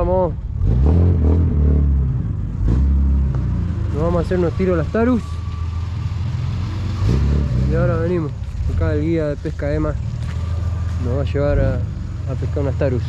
vamos. Nos vamos a hacer unos tiros a las tarus. Y ahora venimos. Acá el guía de pesca Emma nos va a llevar a pescar unas tarus.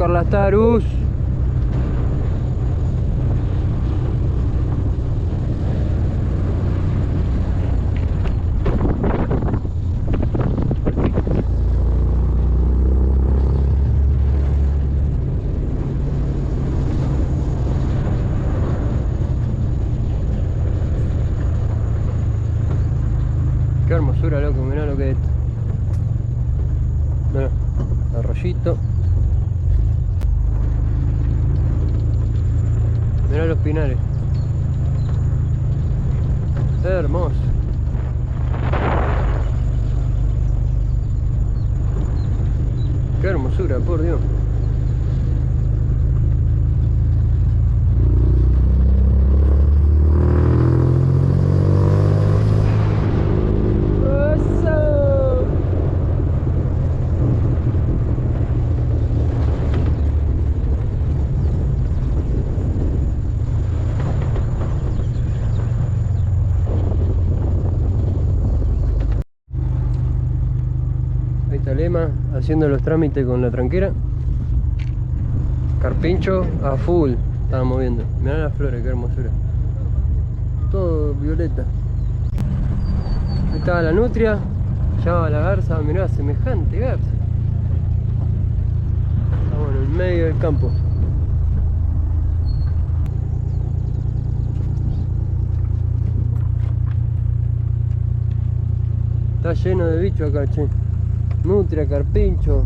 Las tarus. Qué hermosura, loco, mirá lo que es esto. Mirá, arroyito. Mirá los pinares. Es hermoso. Qué hermosura, por Dios. Lema haciendo los trámites con la tranquera. Carpincho a full estábamos viendo. Mirá las flores, qué hermosura. Todo violeta. Ahí estaba la nutria. Allá va la garza. Mirá, semejante garza. Estamos en el medio del campo. Está lleno de bichos acá, che. Nutria, carpincho,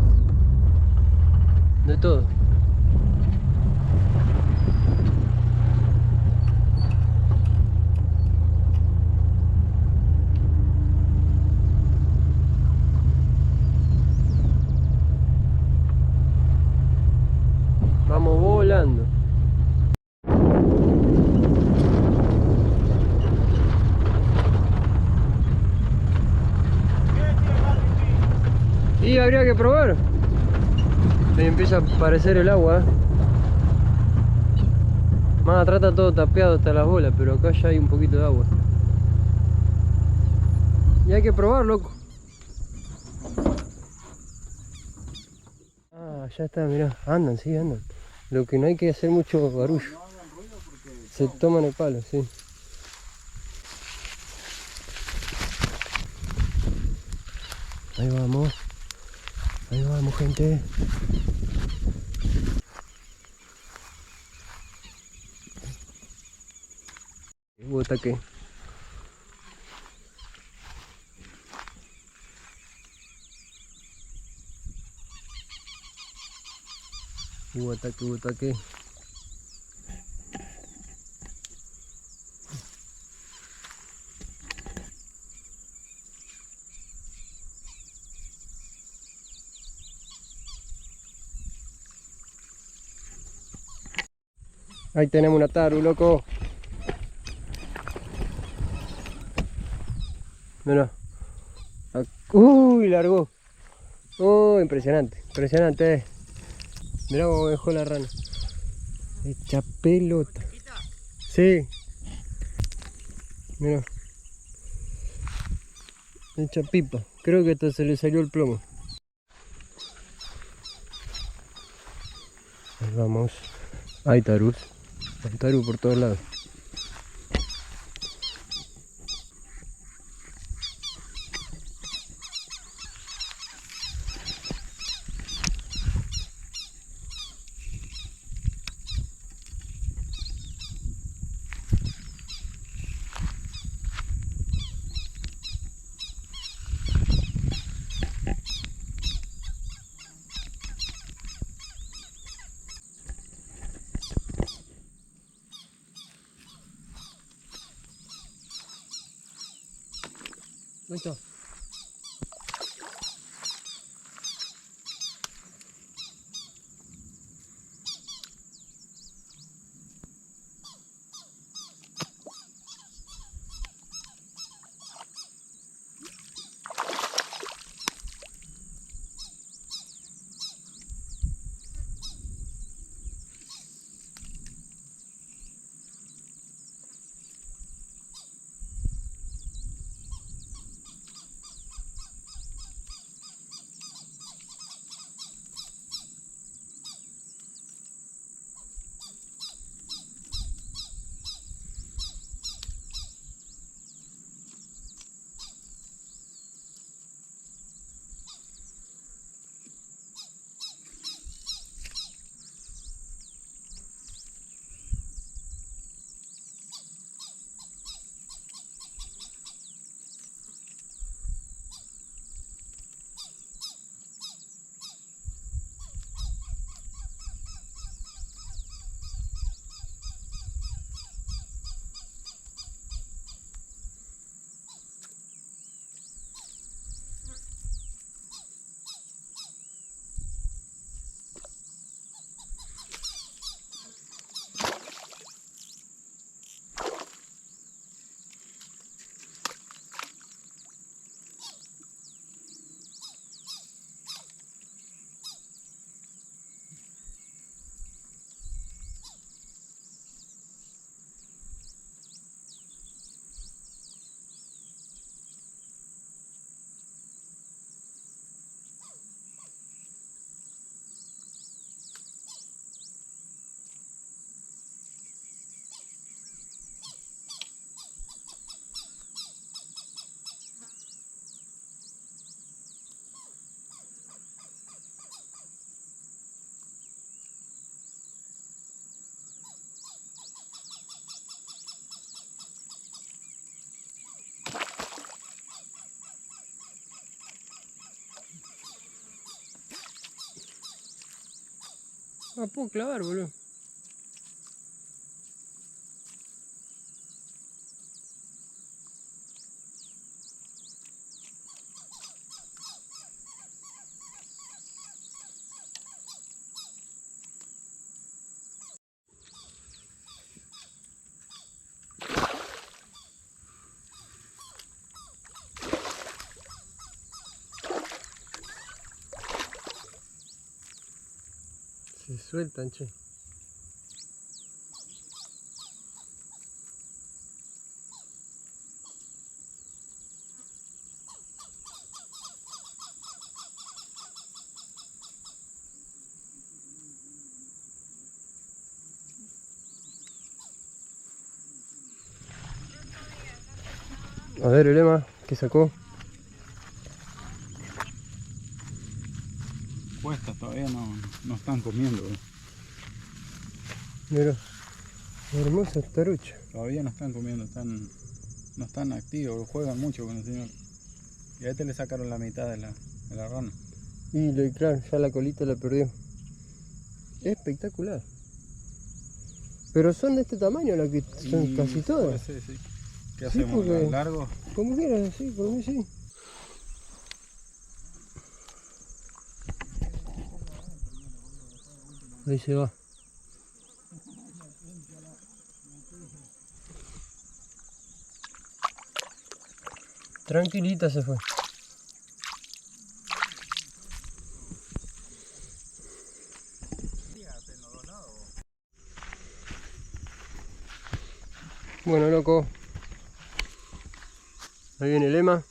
de todo. Vamos volando. Y habría que probar. Ahí empieza a aparecer el agua. Más atrás está todo tapeado hasta las bolas, pero acá ya hay un poquito de agua. Y hay que probar, loco. Ah, ya está, mirá. Andan, sí, andan. Lo que no hay que hacer mucho barullo. Se toman el palo, sí. Ahí vamos. Ahí vamos, gente. Hubo ataque. Hubo ataque, hubo ataque. Ahí tenemos una taru, loco. Mira. Uy, largó. Impresionante, impresionante. Mirá cómo dejó la rana. Hecha pelota. Sí. Mira. Hecha pipa. Creo que hasta se le salió el plomo. Ahí vamos. Hay tarus. Antaru por todos lados. Ahí está. Ah, puedo clavar, boludo. Se sueltan, che. A ver, el Emma, ¿qué sacó? Cuesta, todavía no están comiendo. Mira, hermosa tarucha. Todavía no están comiendo, no están activos, juegan mucho con el señor. Y a este le sacaron la mitad de la rana. Y claro, ya la colita la perdió. Espectacular. Pero son de este tamaño las que son casi todas. Puede ser, sí. ¿Qué Sí, hacemos? porque- ¿Largo? Como quieras, sí, por mí sí. Ahí se va. Tranquilita se fue. Bueno, loco. Ahí viene el Emma.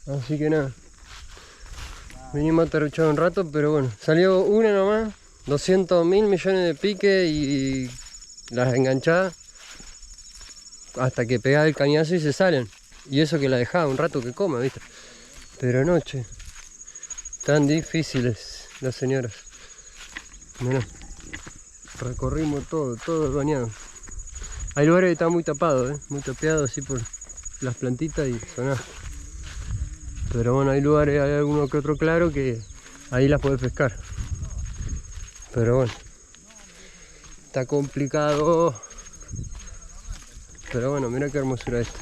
Así que nada. Vinimos a taruchar un rato, pero bueno. Salió una nomás. 200.000 millones de piques y las enganchás hasta que pegás el cañazo y se salen. Y eso que la dejaba un rato que coma, ¿viste? Pero noche, tan difíciles las señoras. Mirá, recorrimos todo bañado. Hay lugares que están muy tapados, muy tapeados así por las plantitas y sonás. Pero bueno, hay lugares, hay alguno que otro claro que ahí las podés pescar. Pero bueno, está complicado. Pero bueno, mirá qué hermosura esto.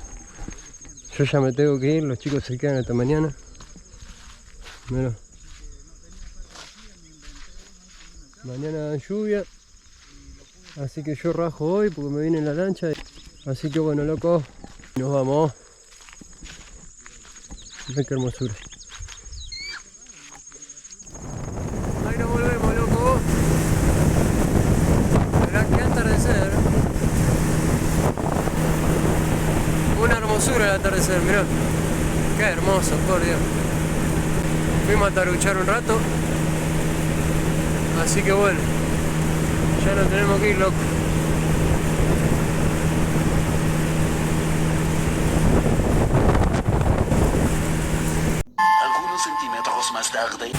Yo ya me tengo que ir, los chicos se quedan hasta mañana. Mirá. Mañana lluvia. Así que yo rajo hoy porque me viene en la lancha. Así que bueno, loco, nos vamos. Mirá qué hermosura. Ahí nos volvemos, loco. Mirá qué atardecer. Una hermosura el atardecer, mirá. Qué hermoso, por Dios. Fuimos a taruchar un rato. Así que bueno, ya nos tenemos que ir, loco. Algunos centímetros más tarde.